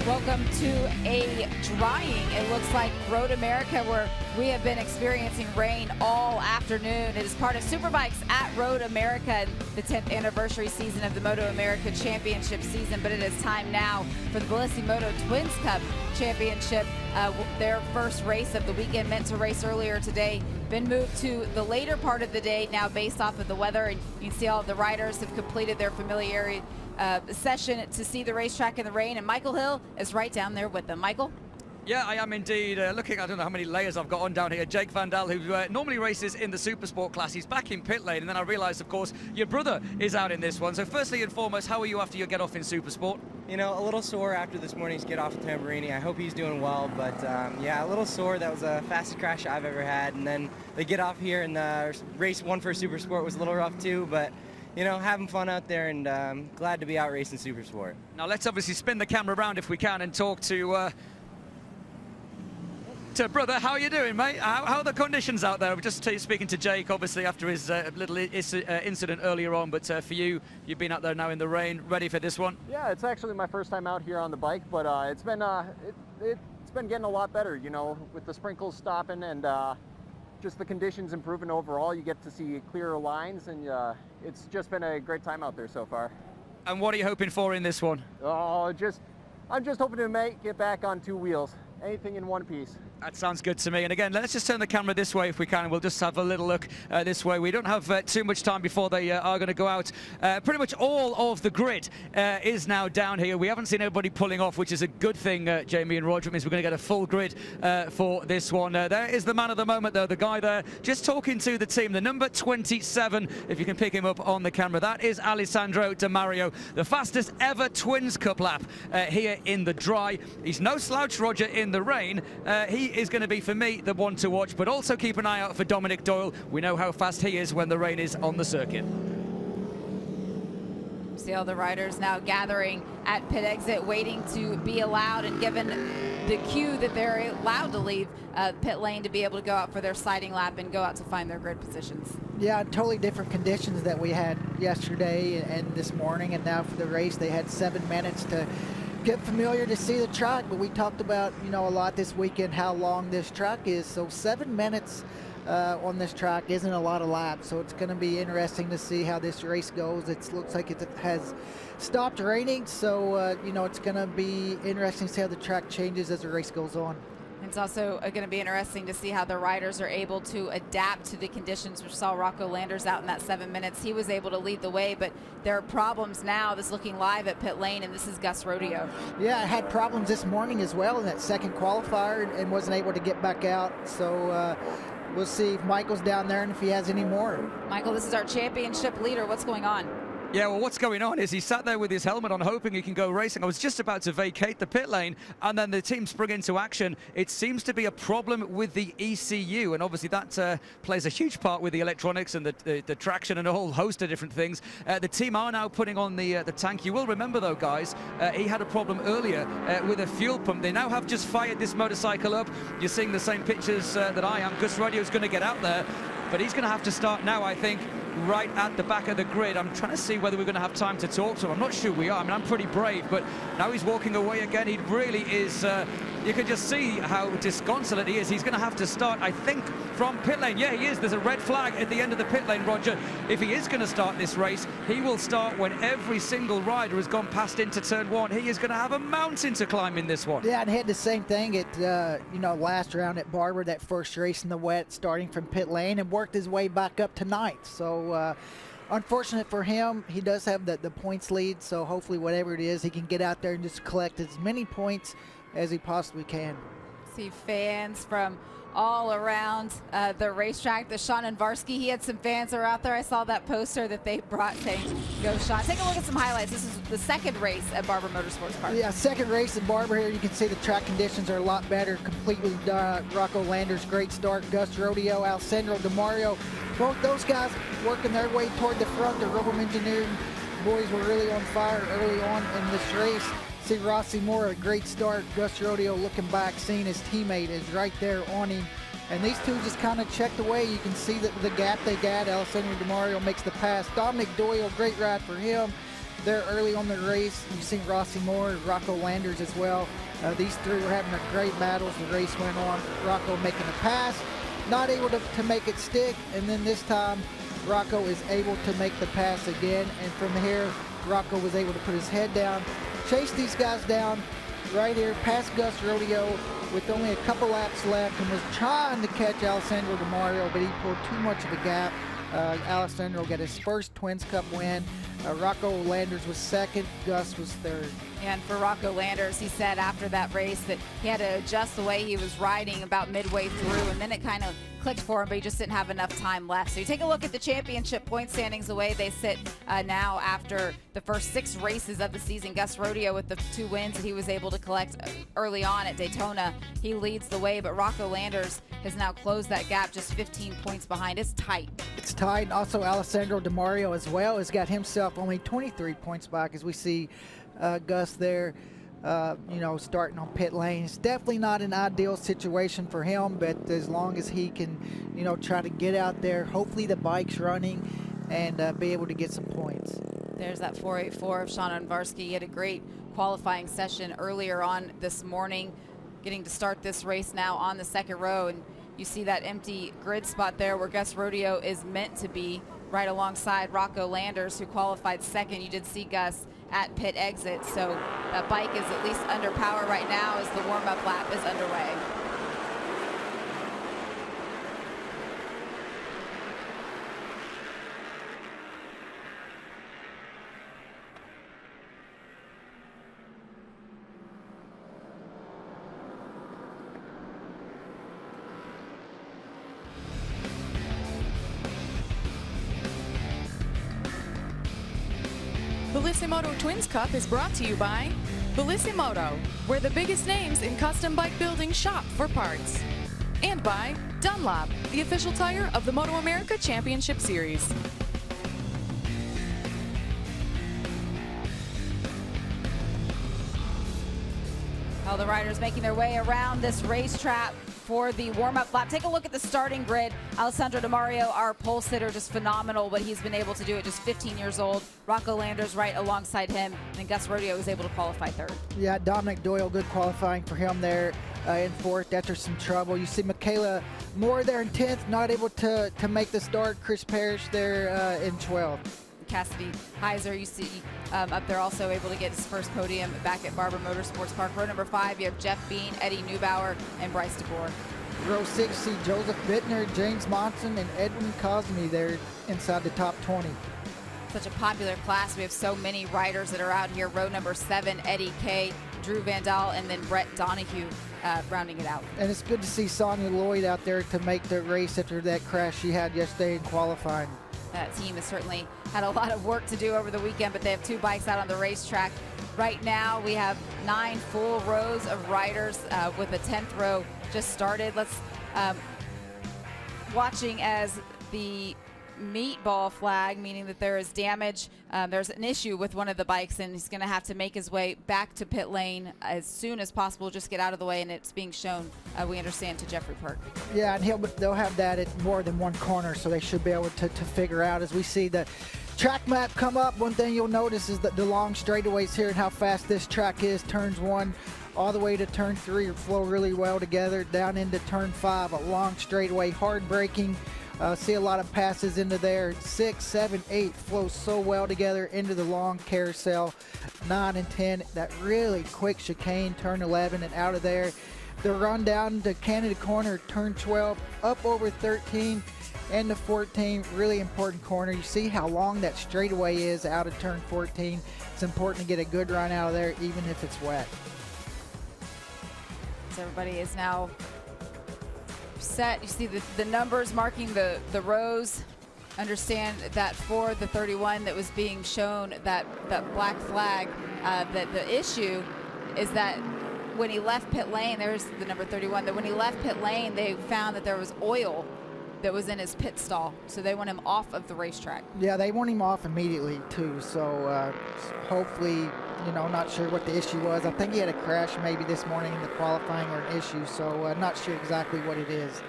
Welcome to a drying, it looks like, Road America, where we have been experiencing rain all afternoon. It is part of Superbikes at Road America, the 10th anniversary season of the MotoAmerica Championship season. But it is time now for the BellissiMoto Twins Cup Championship. Their first race of the weekend, meant to race earlier today, been moved to the later part of the day now based off of the weather. And you can see all of the riders have completed their familiarity session to see the racetrack in the rain, and Michael Hill is right down there with them. Michael? Yeah, I am indeed. Looking, I don't know how many layers I've got on down here. Jake Van Dal, who normally races in the Supersport class, he's back in pit lane, and then I realised, of course, your brother is out in this one. So firstly and foremost, how are you after your get off in Supersport? You know, a little sore after this morning's get off of Tamburini. I hope he's doing well, but yeah, a little sore. That was the fastest crash I've ever had, and then the get off here in race one for Supersport was a little rough too, but you know, having fun out there, and glad to be out racing Supersport. Now let's obviously spin the camera around if we can and talk to brother. How are you doing, mate? How are the conditions out there? We're just speaking to Jake, obviously, after his little incident earlier on, but for you, you've been out there now in the rain, ready for this one? Yeah, it's actually my first time out here on the bike, but it's been getting a lot better, you know, with the sprinkles stopping and just the conditions improving overall. You get to see clearer lines, and it's just been a great time out there so far. And what are you hoping for in this one? Oh, I'm just hoping to get back on two wheels. Anything in one piece. That sounds good to me. And again, let's just turn the camera this way if we can. We'll just have a little look this way. We don't have too much time before they are going to go out. Pretty much all of the grid is now down here. We haven't seen anybody pulling off, which is a good thing, Jamie and Roger. It means we're going to get a full grid for this one. There is the man of the moment, though, the guy there just talking to the team, the number 27, if you can pick him up on the camera. That is Alessandro Di Mario, the fastest ever Twins Cup lap here in the dry. He's no slouch, Roger, in the rain. He is going to be, for me, the one to watch, but also keep an eye out for Dominic Doyle. We know how fast he is when the rain is on the circuit. See all the riders now gathering at pit exit, waiting to be allowed and given the cue that they're allowed to leave pit lane to be able to go out for their sliding lap and go out to find their grid positions. Yeah, totally different conditions that we had yesterday and this morning, and now for the race they had 7 minutes to get familiar to see the track. But we talked about, you know, a lot this weekend how long this track is, so 7 minutes on this track isn't a lot of laps, so it's going to be interesting to see how this race goes. It looks like it has stopped raining, so you know, it's going to be interesting to see how the track changes as the race goes on. It's also going to be interesting to see how the riders are able to adapt to the conditions. We saw Rocco Landers out in that 7 minutes. He was able to lead the way, but there are problems now. This is looking live at pit lane, and this is Gus Rodeo. Yeah, I had problems this morning as well in that second qualifier and wasn't able to get back out. So we'll see if Michael's down there and if he has any more. Michael, this is our championship leader. What's going on? Yeah, well, what's going on is he sat there with his helmet on, hoping he can go racing. I was just about to vacate the pit lane, and then the team sprung into action. It seems to be a problem with the ECU, and obviously that plays a huge part with the electronics and the traction and a whole host of different things. The team are now putting on the tank. You will remember, though, guys, he had a problem earlier with a fuel pump. They now have just fired this motorcycle up. You're seeing the same pictures that I am. Gus Rodio's going to get out there, but he's going to have to start now, I think, right at the back of the grid. I'm trying to see whether we're going to have time to talk to him. I'm not sure we are. I mean, I'm pretty brave, but now he's walking away again. He really is, you can just see how disconsolate he is. He's going to have to start, I think, from pit lane. Yeah, he is. There's a red flag at the end of the pit lane, Roger. If he is going to start this race, he will start when every single rider has gone past into turn one. He is going to have a mountain to climb in this one. Yeah, and he had the same thing at, you know, last round at Barber, that first race in the wet, starting from pit lane, and worked his way back up tonight. So unfortunate for him. He does have the points lead, so hopefully whatever it is, he can get out there and just collect as many points as he possibly can. See fans from all around the racetrack. The Sean and Varsky, he had some fans that are out there. I saw that poster that they brought saying, "Go Sean." Take a look at some highlights. This is the second race at Barber Motorsports Park. Yeah, second race at Barber here. You can see the track conditions are a lot better. Completely Rocco Landers, great start. Gus Rodeo, Alessandro Di Mario. Both those guys working their way toward the front. The Rubber Engineering boys were really on fire early on in this race. See Rossi Moore, a great start. Gus Rodeo looking back, seeing his teammate is right there on him. And these two just kind of checked away. You can see the gap they got. Alessandro Di Mario makes the pass. Dominic Doyle, great ride for him. there early on the race. You've seen Rossi Moore, Rocco Landers as well. These three were having a great battle as the race went on. Rocco making a pass, not able to make it stick, and then this time Rocco is able to make the pass again, and from here Rocco was able to put his head down, chase these guys down right here past Gus Rodeo with only a couple laps left, and was trying to catch Alessandro Di Mario, but he pulled too much of a gap. Alessandro got his first Twins Cup win. Rocco Landers was second, Gus was third. And for Rocco Landers, he said after that race that he had to adjust the way he was riding about midway through, and then it kind of clicked for him, but he just didn't have enough time left. So you take a look at the championship point standings, the way they sit now after the first 6 races of the season. Gus Rodeo with the 2 wins that he was able to collect early on at Daytona, he leads the way, but Rocco Landers has now closed that gap, just 15 points behind. It's tight. It's tight, and also Alessandro Di Mario as well has got himself only 23 points back, as we see Gus there, starting on pit lane. It's definitely not an ideal situation for him, but as long as he can, try to get out there, hopefully the bike's running, and be able to get some points. There's that 484 of Sean Unvarsky. He had a great qualifying session earlier on this morning, getting to start this race now on the second row, and you see that empty grid spot there where Gus Rodeo is meant to be, right alongside Rocco Landers, who qualified second. You did see Gus at pit exit, so that bike is at least under power right now as the warm-up lap is underway. BellissiMoto Twins Cup is brought to you by BellissiMoto, where the biggest names in custom bike building shop for parts. And by Dunlop, the official tire of the MotoAmerica Championship Series. All the riders making their way around this racetrack for the warm-up lap. Take a look at the starting grid. Alessandro Di Mario, our pole sitter, just phenomenal what he's been able to do at just 15 years old. Rocco Landers right alongside him, and Gus Rodeo was able to qualify third. Yeah, Dominic Doyle, good qualifying for him there in fourth after some trouble. You see Michaela Moore there in 10th, not able to make the start. Chris Parrish there in 12th. Cassidy Heiser, you see up there, also able to get his first podium back at Barber Motorsports Park. Row number 5, you have Jeff Bean, Eddie Neubauer, and Bryce DeBoer. Row 6, see Joseph Bittner, James Monson, and Edwin Cosme there inside the top 20. Such a popular class. We have so many riders that are out here. Row number 7, Eddie Kay, Drew Van Dahl, and then Brett Donahue rounding it out. And it's good to see Sonia Lloyd out there to make the race after that crash she had yesterday in qualifying. That team has certainly had a lot of work to do over the weekend, but they have 2 bikes out on the racetrack. Right now, we have 9 full rows of riders with the 10th row just started. Let's watching as the meatball flag, meaning that there is damage. There's an issue with one of the bikes, and he's going to have to make his way back to pit lane as soon as possible. Just get out of the way, and it's being shown, we understand, to Jeffrey Park. Yeah, and they'll have that at more than one corner, so they should be able to figure out. As we see the track map come up, one thing you'll notice is that the long straightaways here and how fast this track is. Turns 1 all the way to turn 3 flow really well together. Down into turn 5, a long straightaway, hard braking. See a lot of passes into there. 6, 7, 8 flow so well together into the long carousel. 9 and 10, that really quick chicane, turn 11 and out of there. The run down to Canada Corner, turn 12, up over 13 and to 14, really important corner. You see how long that straightaway is out of turn 14. It's important to get a good run out of there, even if it's wet. So everybody is now set. You see the numbers marking the rows. Understand that for the 31 that was being shown, that black flag, that the issue is that when he left pit lane, there's the number 31, that when he left pit lane, they found that there was oil that was in his pit stall, so they want him off of the racetrack. Yeah, they want him off immediately too, so hopefully, not sure what the issue was. I think he had a crash maybe this morning in the qualifying or an issue, so not sure exactly what it is.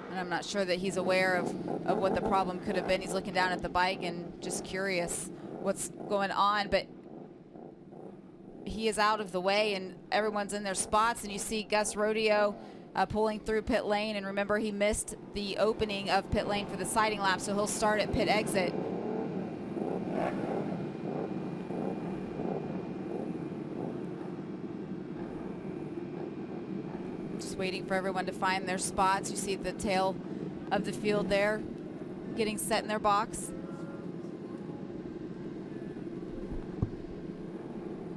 And I'm not sure that he's aware of what the problem could have been. He's looking down at the bike and just curious what's going on, but he is out of the way and everyone's in their spots, and you see Gus Rodeo pulling through pit lane, and remember he missed the opening of pit lane for the sighting lap, so he'll start at pit exit. Just waiting for everyone to find their spots. You see the tail of the field there getting set in their box.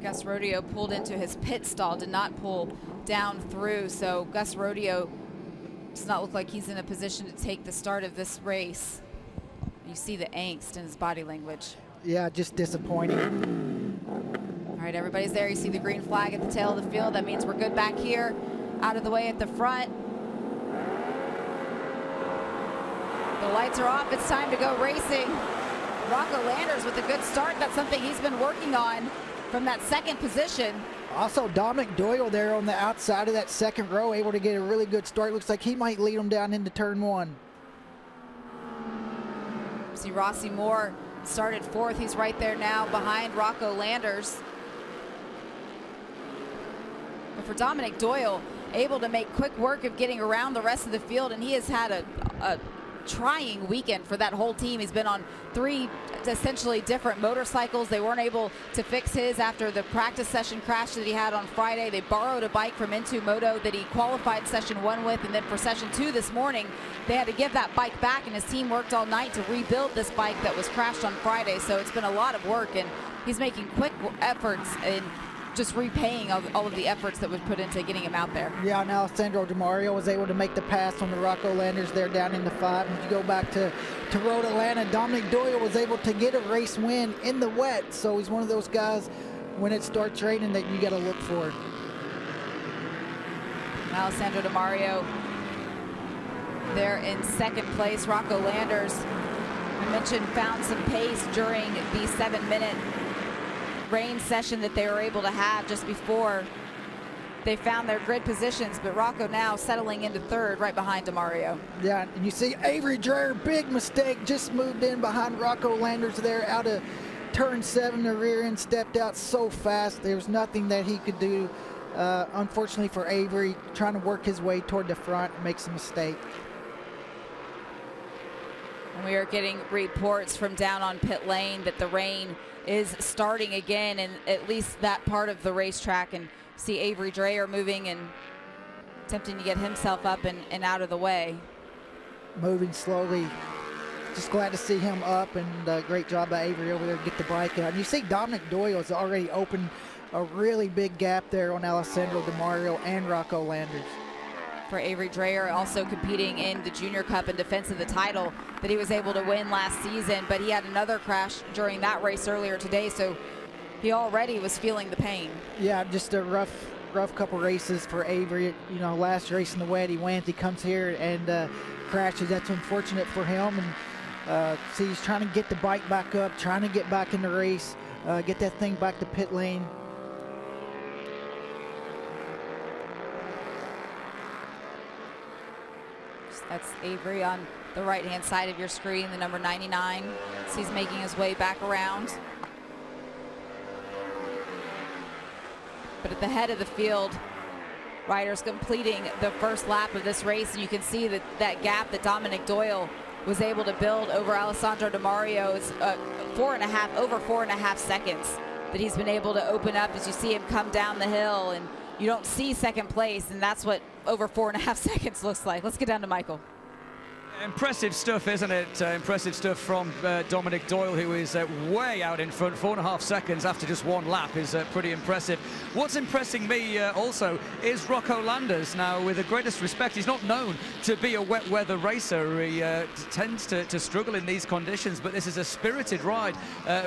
Gus Rodeo pulled into his pit stall, did not pull down through, so Gus Rodeo does not look like he's in a position to take the start of this race. You see the angst in his body language. Yeah, just disappointing. All right, everybody's there. You see the green flag at the tail of the field. That means we're good back here, out of the way at the front. The lights are off. It's time to go racing. Rocco Landers with a good start. That's something he's been working on from that second position. Also, Dominic Doyle there on the outside of that second row, able to get a really good start. Looks like he might lead them down into turn one. See Rossi Moore started fourth. He's right there now behind Rocco Landers. But for Dominic Doyle, able to make quick work of getting around the rest of the field, and he has had a trying weekend for that whole team. He's been on 3 essentially different motorcycles. They weren't able to fix his after the practice session crash that he had on Friday. They borrowed a bike from Into Moto that he qualified session 1 with, and then for session 2 this morning, they had to give that bike back, and his team worked all night to rebuild this bike that was crashed on Friday. So it's been a lot of work, and he's making quick efforts in just repaying all of the efforts that was put into getting him out there. Yeah, and Alessandro DiMario was able to make the pass on the Rocco Landers there down in the 5. And you go back to Road Atlanta, Dominic Doyle was able to get a race win in the wet. So he's one of those guys, when it starts raining, that you got to look for. Alessandro DiMario there in second place. Rocco Landers, I mentioned, found some pace during the 7-minute rain session that they were able to have just before they found their grid positions, but Rocco now settling into third right behind DiMario. Yeah, and you see Avery Dreyer, big mistake, just moved in behind Rocco Landers there out of turn 7. The rear end stepped out so fast. There was nothing that he could do. Unfortunately for Avery, trying to work his way toward the front, makes a mistake. And we are getting reports from down on pit lane that the rain is starting again in at least that part of the racetrack, and see Avery Dreyer moving and attempting to get himself up and out of the way. Moving slowly. Just glad to see him up, and great job by Avery over there to get the bike out. And you see Dominic Doyle has already opened a really big gap there on Alessandro DiMario and Rocco Landers. For Avery Dreyer, also competing in the Junior Cup in defense of the title that he was able to win last season, but he had another crash during that race earlier today, so he already was feeling the pain. Yeah, just a rough couple races for Avery. You know, last race in the wet he wins, he comes here and crashes. That's unfortunate for him, and see, he's trying to get the bike back up, trying to get back in the race, get that thing back to pit lane. That's Avery on the right-hand side of your screen, the number 99. So he's making his way back around. But at the head of the field, riders completing the first lap of this race, and you can see that gap that Dominic Doyle was able to build over Alessandro DiMario is over 4.5 seconds that he's been able to open up as you see him come down the hill, and you don't see second place, and that's what over 4.5 seconds looks like. Let's get down to Michael. Impressive stuff, isn't it? Impressive stuff from Dominic Doyle, who is way out in front. 4.5 seconds after just one lap is pretty impressive. What's impressing me also is Rocco Landers. Now, with the greatest respect, he's not known to be a wet weather racer. He tends to struggle in these conditions, but this is a spirited ride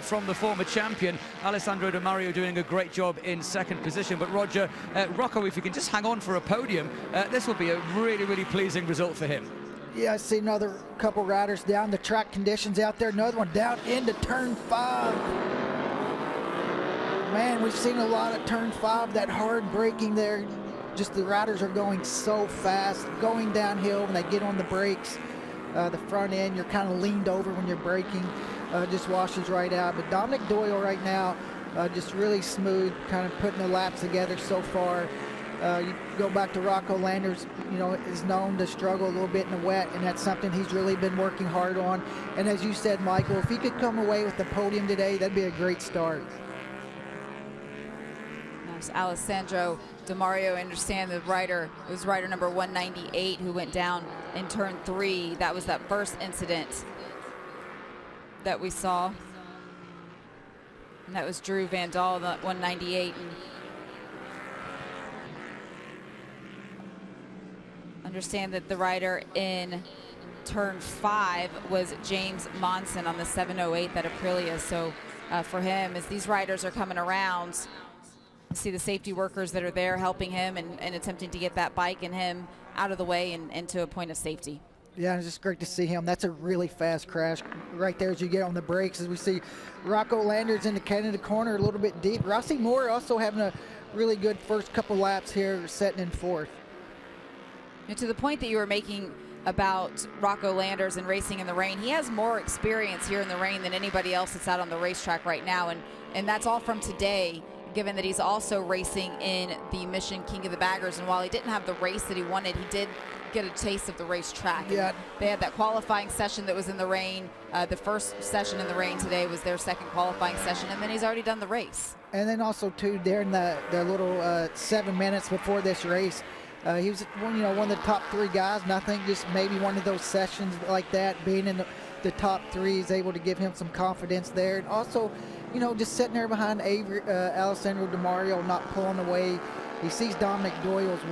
from the former champion. Alessandro DiMario doing a great job in second position. But Roger, Rocco, if he can just hang on for a podium, this will be a really, really pleasing result for him. Yeah, I see another couple riders down. The track conditions out there. Another one down into turn 5. Man, we've seen a lot of turn 5, that hard braking there. Just the riders are going so fast, going downhill when they get on the brakes. the front end, you're kind of leaned over when you're braking, just washes right out. But Dominic Doyle right now, just really smooth, kind of putting the laps together so far. You go back to Rocco Landers, is known to struggle a little bit in the wet, and that's something he's really been working hard on. And as you said, Michael, if he could come away with the podium today, that'd be a great start. There's Alessandro DeMario. I understand the rider, it was rider number 198 who went down in turn 3. That was that first incident that we saw. And that was Drew Van Dahl, the 198. And understand that the rider in turn 5 was James Monson on the 708, that Aprilia. So for him, as these riders are coming around, you see the safety workers that are there helping him and attempting to get that bike and him out of the way and into a point of safety. Yeah, it's just great to see him. That's a really fast crash right there as you get on the brakes. As we see Rocco Landers in the Canada corner a little bit deep. Rossi Moore also having a really good first couple laps here, setting in 4th. And to the point that you were making about Rocco Landers and racing in the rain, he has more experience here in the rain than anybody else that's out on the racetrack right now. And that's all from today, given that he's also racing in the Mission King of the Baggers. And while he didn't have the race that he wanted, he did get a taste of the racetrack. Yeah. They had that qualifying session that was in the rain. The first session in the rain today was their second qualifying session, and then he's already done the race. And then also, too, during the little 7 minutes before this race, he was one of the top 3 guys, and I think just maybe one of those sessions like that, being in the top 3 is able to give him some confidence there. And also, just sitting there behind Alessandro DeMario, not pulling away. He sees Dominic Doyle's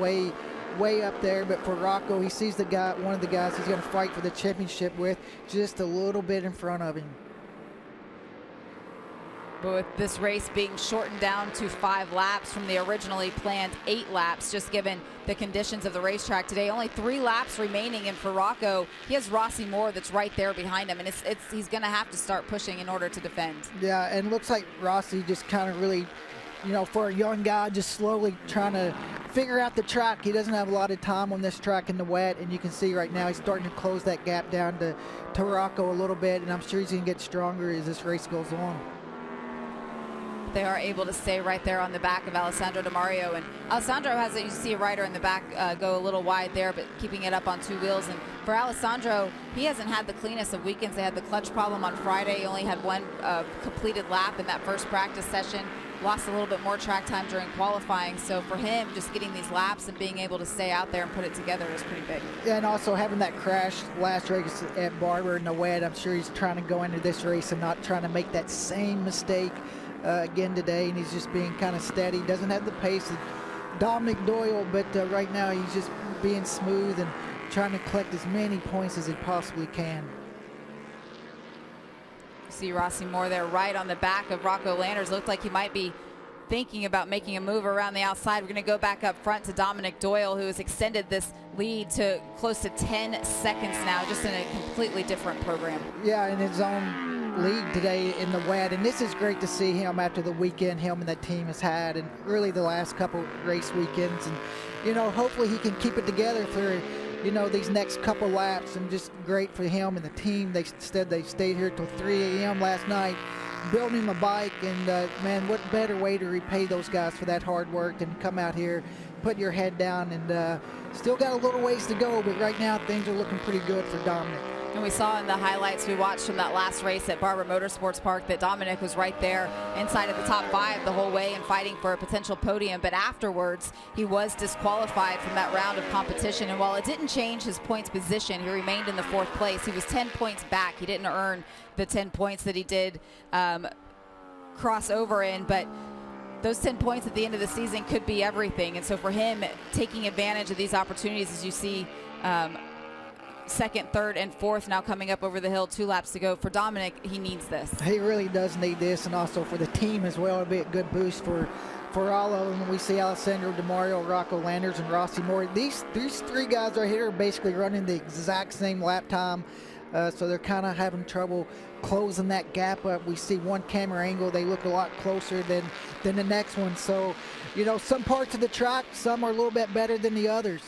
way up there, but for Rocco, he sees one of the guys he's going to fight for the championship with, just a little bit in front of him. But with this race being shortened down to 5 laps from the originally planned 8 laps, just given the conditions of the racetrack today, only 3 laps remaining. And for Rocco, he has Rossi Moore that's right there behind him, and he's going to have to start pushing in order to defend. Yeah, and looks like Rossi just kind of really, for a young guy, just slowly trying to figure out the track. He doesn't have a lot of time on this track in the wet, and you can see right now he's starting to close that gap down to Rocco a little bit, and I'm sure he's going to get stronger as this race goes on. They are able to stay right there on the back of Alessandro DeMario. And Alessandro has you see a rider in the back go a little wide there, but keeping it up on 2 wheels. And for Alessandro, he hasn't had the cleanest of weekends. They had the clutch problem on Friday. He only had 1 completed lap in that first practice session. Lost a little bit more track time during qualifying. So for him, just getting these laps and being able to stay out there and put it together is pretty big. Yeah, and also having that crash last race at Barber in the wet, I'm sure he's trying to go into this race and not trying to make that same mistake again today, and he's just being kind of steady. Doesn't have the pace of Dominic Doyle, but right now he's just being smooth and trying to collect as many points as he possibly can. See Rossi Moore there right on the back of Rocco Landers. Looked like he might be thinking about making a move around the outside. We're going to go back up front to Dominic Doyle, who has extended this lead to close to 10 seconds now, just in a completely different program. Yeah, in his own league today in the wet, and this is great to see him after the weekend him and the team has had, and really the last couple race weekends. And hopefully he can keep it together for these next couple laps, and just great for him and the team. They stayed here till 3 a.m. last night building the bike, and man, what better way to repay those guys for that hard work than come out here, put your head down, and still got a little ways to go, but right now things are looking pretty good for Dominic. And we saw in the highlights we watched from that last race at Barber Motorsports Park that Dominic was right there inside of the top 5 the whole way and fighting for a potential podium. But afterwards, he was disqualified from that round of competition. And while it didn't change his points position, he remained in the 4th place. He was 10 points back. He didn't earn the 10 points that he did cross over in. But those 10 points at the end of the season could be everything. And so for him, taking advantage of these opportunities, as you see, 2nd, 3rd, and 4th now coming up over the hill, 2 laps to go. For Dominic, he needs this. He really does need this, and also for the team as well. It'll be a good boost for all of them. We see Alessandro DeMario, Rocco Landers, and Rossi Moore. These 3 guys right here are basically running the exact same lap time, so they're kind of having trouble closing that gap up. We see one camera angle, they look a lot closer than the next one. So, some parts of the track, some are a little bit better than the others.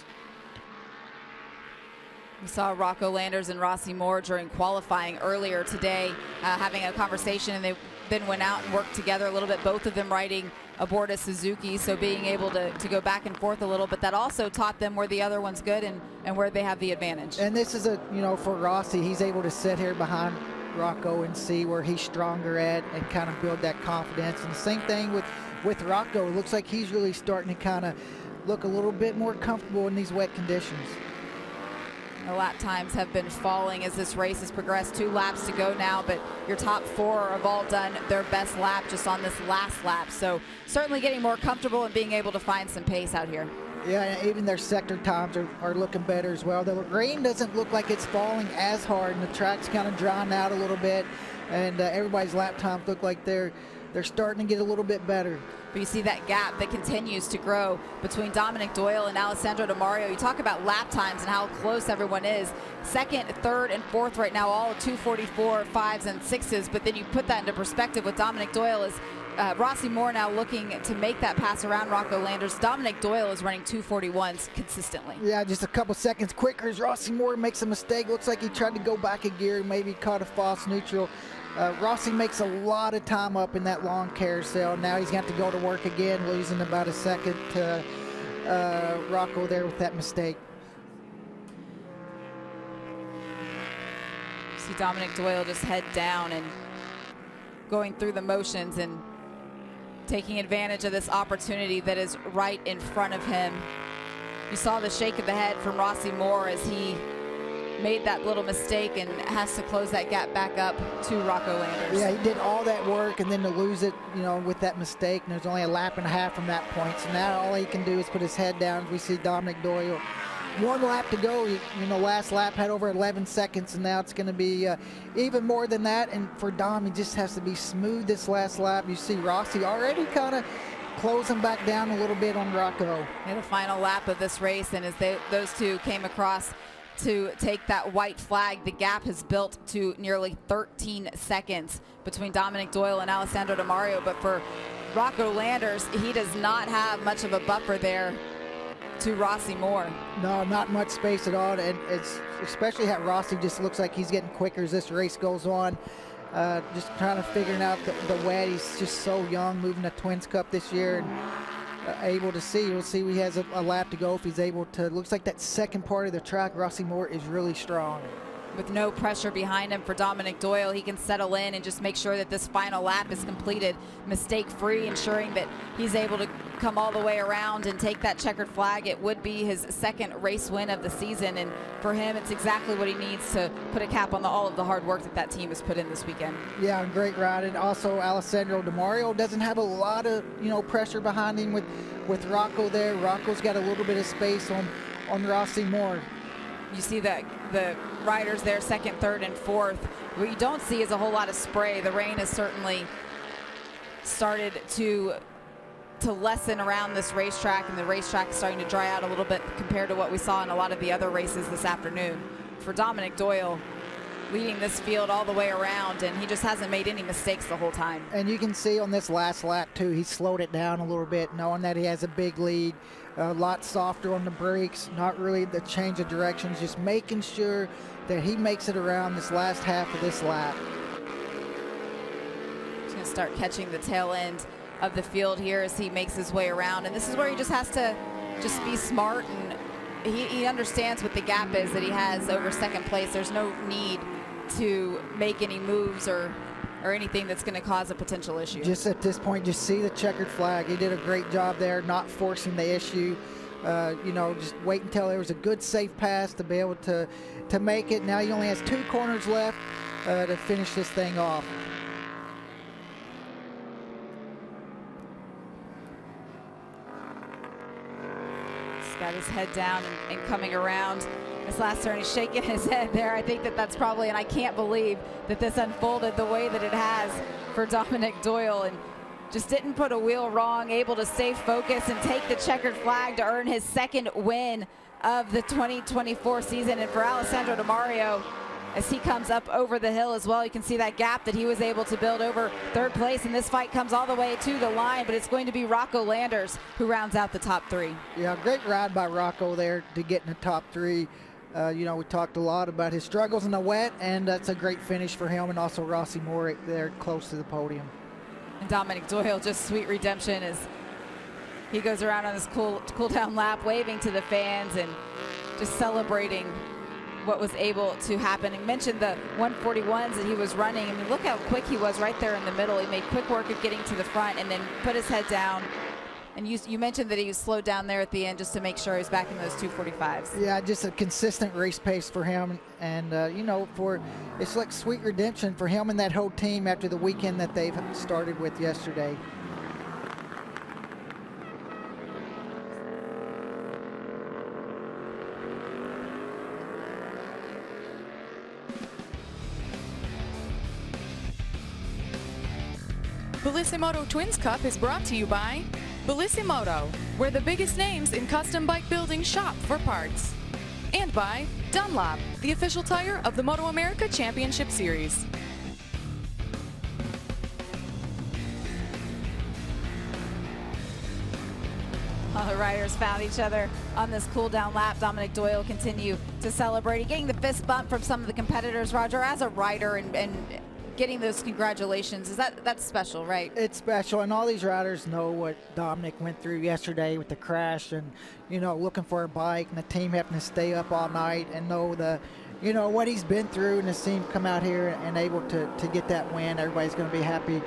We saw Rocco Landers and Rossi Moore during qualifying earlier today having a conversation, and they then went out and worked together a little bit, both of them riding aboard a Suzuki, so being able to go back and forth a little bit. That also taught them where the other one's good and where they have the advantage. And this is for Rossi, he's able to sit here behind Rocco and see where he's stronger at and kind of build that confidence. And the same thing with Rocco. It looks like he's really starting to kind of look a little bit more comfortable in these wet conditions. The lap times have been falling as this race has progressed. 2 laps to go now, but your top 4 have all done their best lap just on this last lap. So certainly getting more comfortable and being able to find some pace out here. Yeah, and even their sector times are looking better as well. The rain doesn't look like it's falling as hard, and the track's kind of drying out a little bit, and everybody's lap times look like they're starting to get a little bit better. But you see that gap that continues to grow between Dominic Doyle and Alessandro Di Mario. You talk about lap times and how close everyone is. 2nd, 3rd, and 4th right now, all 2:44, 5s, and 6s. But then you put that into perspective with Dominic Doyle as Rossi Moore now looking to make that pass around Rocco Landers. Dominic Doyle is running 2:41s consistently. Yeah, just a couple seconds quicker as Rossi Moore makes a mistake. Looks like he tried to go back a gear, maybe caught a false neutral. Rossi makes a lot of time up in that long carousel. Now he's got to go to work again, losing about a second to Rocco there with that mistake. See Dominic Doyle just head down and going through the motions and taking advantage of this opportunity that is right in front of him. You saw the shake of the head from Rossi Moore as he made that little mistake and has to close that gap back up to Rocco Landers. Yeah, he did all that work and then to lose it, with that mistake, and there's only a lap and a half from that point. So now all he can do is put his head down. We see Dominic Doyle. 1 lap to go. Last lap had over 11 seconds, and now it's going to be even more than that. And for Dom, he just has to be smooth this last lap. You see Rossi already kind of closing back down a little bit on Rocco. In the final lap of this race, and as those two came across to take that white flag, the gap has built to nearly 13 seconds between Dominic Doyle and Alessandro Di Mario. But for Rocco Landers, he does not have much of a buffer there to Rossi Moore. No, not much space at all, and it's especially how Rossi just looks like he's getting quicker as this race goes on. Just trying to figuring out the wet. He's just so young, moving a Twins Cup this year, and able to see. We'll see he has a lap to go if he's able to. Looks like that second part of the track, Rossi Moore is really strong. With no pressure behind him for Dominic Doyle, he can settle in and just make sure that this final lap is completed mistake-free, ensuring that he's able to come all the way around and take that checkered flag. It would be his 2nd race win of the season, and for him, it's exactly what he needs to put a cap on all of the hard work that team has put in this weekend. Yeah, great ride. And also Alessandro Di Mario doesn't have a lot of pressure behind him with Rocco there. Rocco's got a little bit of space on Rossi Moore. You see that the riders there, 2nd, 3rd, and 4th. What you don't see is a whole lot of spray. The rain has certainly started to lessen around this racetrack, and the racetrack is starting to dry out a little bit compared to what we saw in a lot of the other races this afternoon. For Dominic Doyle, leading this field all the way around, and he just hasn't made any mistakes the whole time. And you can see on this last lap too, he slowed it down a little bit, knowing that he has a big lead. A lot softer on the brakes, not really the change of directions, just making sure that he makes it around this last half of this lap. He's going to start catching the tail end of the field here as he makes his way around, and this is where he just has to just be smart, and he understands what the gap is that he has over 2nd place. There's no need to make any moves or anything that's going to cause a potential issue. Just at this point, just see the checkered flag. He did a great job there, not forcing the issue. Just wait until there was a good safe pass to be able to make it. Now he only has 2 corners left to finish this thing off. He's got his head down and coming around. This last turn, he's shaking his head there. I think that's probably, and I can't believe that this unfolded the way that it has for Dominic Doyle, and just didn't put a wheel wrong, able to stay focused and take the checkered flag to earn his 2nd win of the 2024 season. And for Alessandro Di Mario, as he comes up over the hill as well, you can see that gap that he was able to build over 3rd place, and this fight comes all the way to the line, but it's going to be Rocco Landers who rounds out the top 3. Yeah, great ride by Rocco there to get in the top 3. You know, we talked a lot about his struggles in the wet, and that's a great finish for him, and also Rossi Moore there close to the podium. And Dominic Doyle, just sweet redemption as he goes around on this cool down lap, waving to the fans and just celebrating what was able to happen. And mentioned the 141s that he was running. I mean, look how quick he was right there in the middle. He made quick work of getting to the front and then put his head down. And you mentioned that he was slowed down there at the end just to make sure he was back in those 245s. Yeah, just a consistent race pace for him. And, you know, it's like sweet redemption for him and that whole team after the weekend that they've started with yesterday. BellissiMoto Twins Cup is brought to you by BellissiMoto, where the biggest names in custom bike building shop for parts. And by Dunlop, the official tire of the MotoAmerica Championship Series. All the riders found each other on this cool down lap. Dominic Doyle continue to celebrate, getting the fist bump from some of the competitors. Roger, as a rider and getting those congratulations, that's special, right? It's special, and all these riders know what Dominic went through yesterday with the crash, and you know, looking for a bike, and the team having to stay up all night, and know you know what he's been through, and to see him come out here and able to get that win. Everybody's going to be happy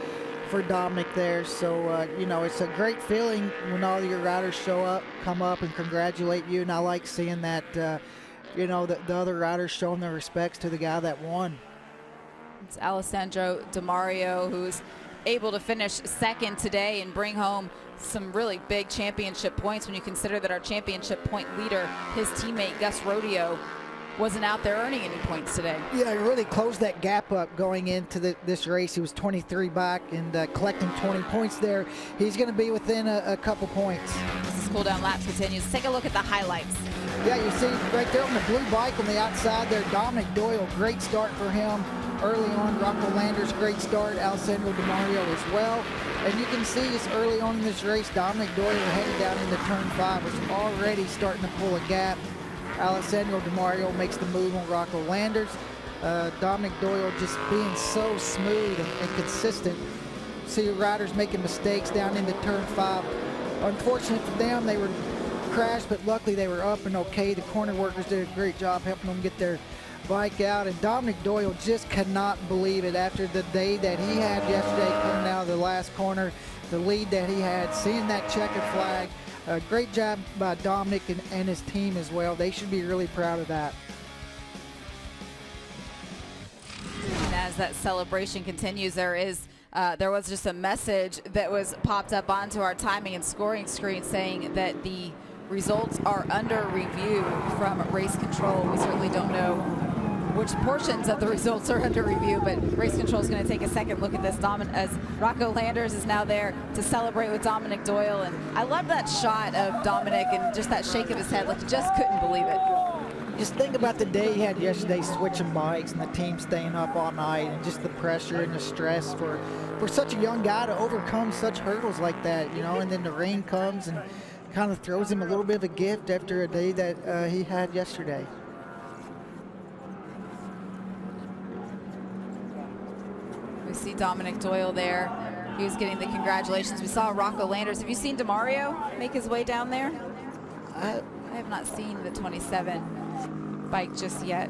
for Dominic there. So you know, it's a great feeling when all your riders come up and congratulate you, and I like seeing that. You know, the other riders showing their respects to the guy that won. It's Alessandro DiMario, who's able to finish second today and bring home some really big championship points when you consider that our championship point leader, his teammate Gus Rodeo, wasn't out there earning any points today. Yeah, he really closed that gap up going into this race. He was 23 back and collecting 20 points there. He's going to be within a couple points. This cool down laps continues. Take a look at the highlights. Yeah, you see right there on the blue bike on the outside there, Dominic Doyle, great start for him. Early on, Rocco Landers, great start. Alessandro DiMario as well. And you can see this early on in this race, Dominic Doyle headed down into turn 5, was already starting to pull a gap. Alessandro DiMario makes the move on Rocco Landers. Dominic Doyle just being so smooth and consistent. See the riders making mistakes down into turn 5. Unfortunate for them, they were crashed, but luckily they were up and okay. The corner workers did a great job helping them get their bike out, and Dominic Doyle just cannot believe it after the day that he had yesterday coming out of the last corner, the lead that he had, seeing that checkered flag. Great job by Dominic and his team as well. They should be really proud of that. And as that celebration continues, there was just a message that was popped up onto our timing and scoring screen saying that the results are under review from race control. We certainly don't know which portions of the results are under review, but race control is going to take a second look at this as Rocco Landers is now there to celebrate with Dominic Doyle. And I love that shot of Dominic and just that shake of his head, like he just couldn't believe it. Just think about the day he had yesterday, switching bikes and the team staying up all night, and just the pressure and the stress for such a young guy to overcome such hurdles like that, you know. And then the rain comes and kind of throws him a little bit of a gift after a day that he had yesterday. We see Dominic Doyle there. He was getting the congratulations. We saw Rocco Landers. Have you seen DiMario make his way down there? I have not seen the 27 bike just yet.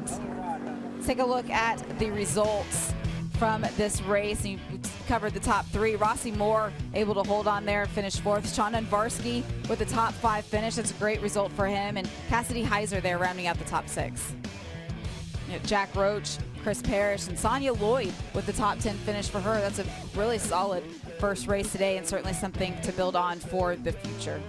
Let's take a look at the results from this race. You covered the top 3. Rossi Moore able to hold on there and finish 4th. Sean Unvarsky with the top 5 finish. That's a great result for him. And Cassidy Heiser there rounding out the top 6. You know, Jack Roach, Chris Parrish, and Sonia Lloyd with the top 10 finish for her. That's a really solid first race today and certainly something to build on for the future.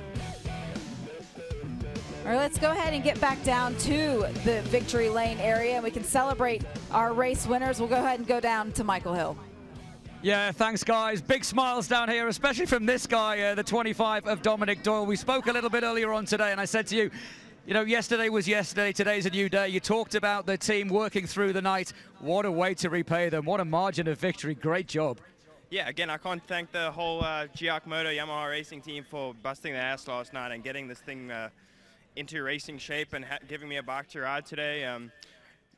All right, let's go ahead and get back down to the victory lane area, and we can celebrate our race winners. We'll go ahead and go down to Michael Hill. Yeah, thanks, guys. Big smiles down here, especially from this guy, the 25 of Dominic Doyle. We spoke a little bit earlier on today, and I said to you, you know, yesterday was yesterday, today's a new day. You talked about the team working through the night. What a way to repay them. What a margin of victory. Great job. Yeah, again, I can't thank the whole GIAC Moto Yamaha racing team for busting their ass last night and getting this thing into racing shape and giving me a bike to ride today.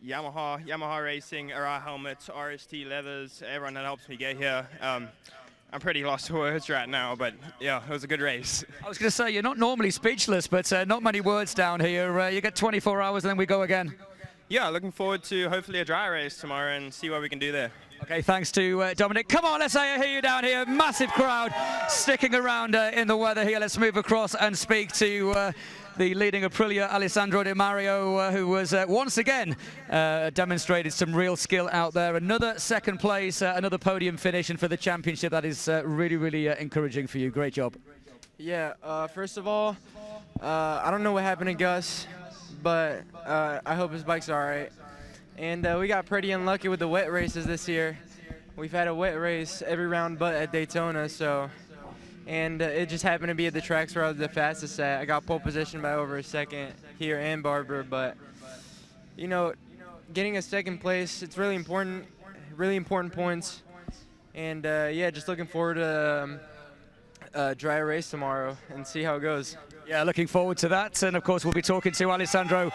Yamaha Racing, Arai helmets, RST leathers, everyone that helps me get here. I'm pretty lost for words right now, but yeah, it was a good race. I was going to say, you're not normally speechless, but not many words down here. You get 24 hours and then we go again. Yeah, looking forward to hopefully a dry race tomorrow and see what we can do there. Okay, thanks to Dominic. Come on, let's hear you down here. Massive crowd sticking around in the weather here. Let's move across and speak to the leading Aprilia, Alessandro Di Mario, who was once again demonstrated some real skill out there. Another second place, another podium finish, and for the championship, that is really, really encouraging for you. Great job. Yeah, first of all, I don't know what happened to Gus, but I hope his bike's all right. And we got pretty unlucky with the wet races this year. We've had a wet race every round but at Daytona, and it just happened to be at the tracks where I was the fastest at. I got pole position by over a second here and Barber, but you know, getting a second place, it's really important points. And yeah, just looking forward to a dry race tomorrow and see how it goes. Yeah, looking forward to that. And of course, we'll be talking to Alessandro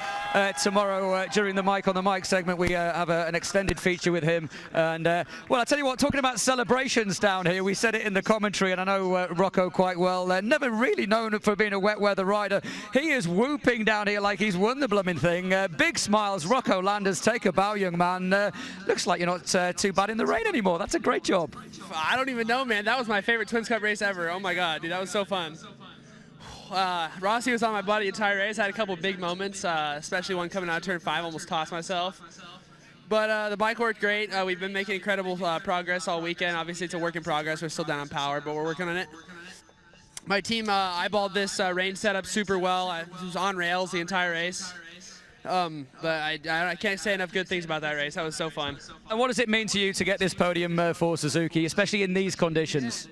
tomorrow during the Mike on the Mic segment. We have an extended feature with him. And well, I'll tell you what, talking about celebrations down here, we said it in the commentary, and I know Rocco quite well. Never really known for being a wet weather rider. He is whooping down here like he's won the blooming thing. Big smiles. Rocco Landers, take a bow, young man. Looks like you're not too bad in the rain anymore. That's a great job. I don't even know, man. That was my favorite Twins Cup race ever. Oh my God, dude, that was so fun. Rossi was on my body the entire race. I had a couple big moments, especially one coming out of turn 5, almost tossed myself. But the bike worked great. We've been making incredible progress all weekend. Obviously, it's a work in progress. We're still down on power, but we're working on it. My team eyeballed this rain setup super well. I was on rails the entire race. But I can't say enough good things about that race. That was so fun. And what does it mean to you to get this podium for Suzuki, especially in these conditions?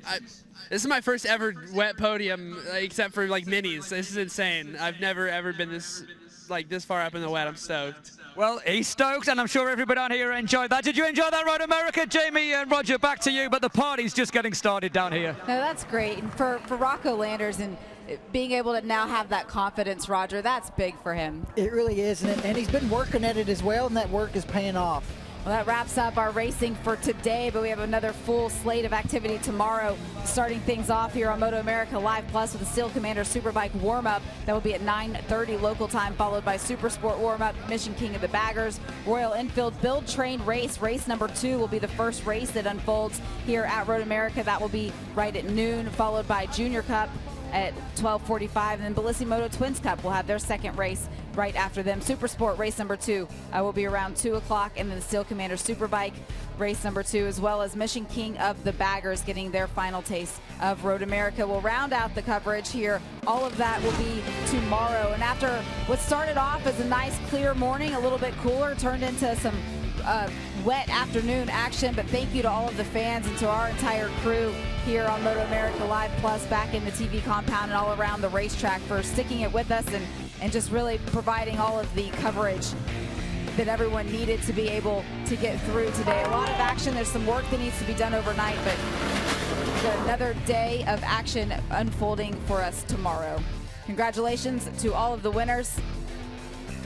This is my first ever wet podium, except for like minis. This is insane. I've never ever been this far up in the wet. I'm stoked. Well, he's stoked, and I'm sure everybody down here enjoyed that. Did you enjoy that, Road America? Jamie and Roger, back to you, but the party's just getting started down here. No, that's great. And for Rocco Landers and being able to now have that confidence, Roger, that's big for him. It really is, and he's been working at it as well, and that work is paying off. Well, that wraps up our racing for today, but we have another full slate of activity tomorrow, starting things off here on MotoAmerica Live Plus with the Steel Commander Superbike warm-up. That will be at 9:30 local time, followed by Supersport warm-up, Mission King of the Baggers, Royal Enfield Build Train Race. Race number 2 will be the first race that unfolds here at Road America. That will be right at noon, followed by Junior Cup at 12:45, and then BellissiMoto Twins Cup will have their second race right after them. Supersport race number 2 will be around 2 o'clock, and then the Steel Commander Superbike race number 2, as well as Mission King of the Baggers getting their final taste of Road America. We'll round out the coverage here. All of that will be tomorrow, and after what started off as a nice clear morning, a little bit cooler, turned into some wet afternoon action. But thank you to all of the fans and to our entire crew here on MotoAmerica Live Plus, back in the TV compound and all around the racetrack, for sticking it with us and just really providing all of the coverage that everyone needed to be able to get through today. A lot of action. There's some work that needs to be done overnight, but another day of action unfolding for us tomorrow. Congratulations to all of the winners.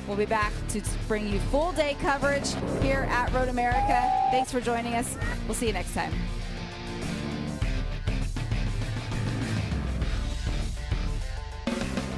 We'll be back to bring you full day coverage here at Road America. Thanks for joining us. We'll see you next time.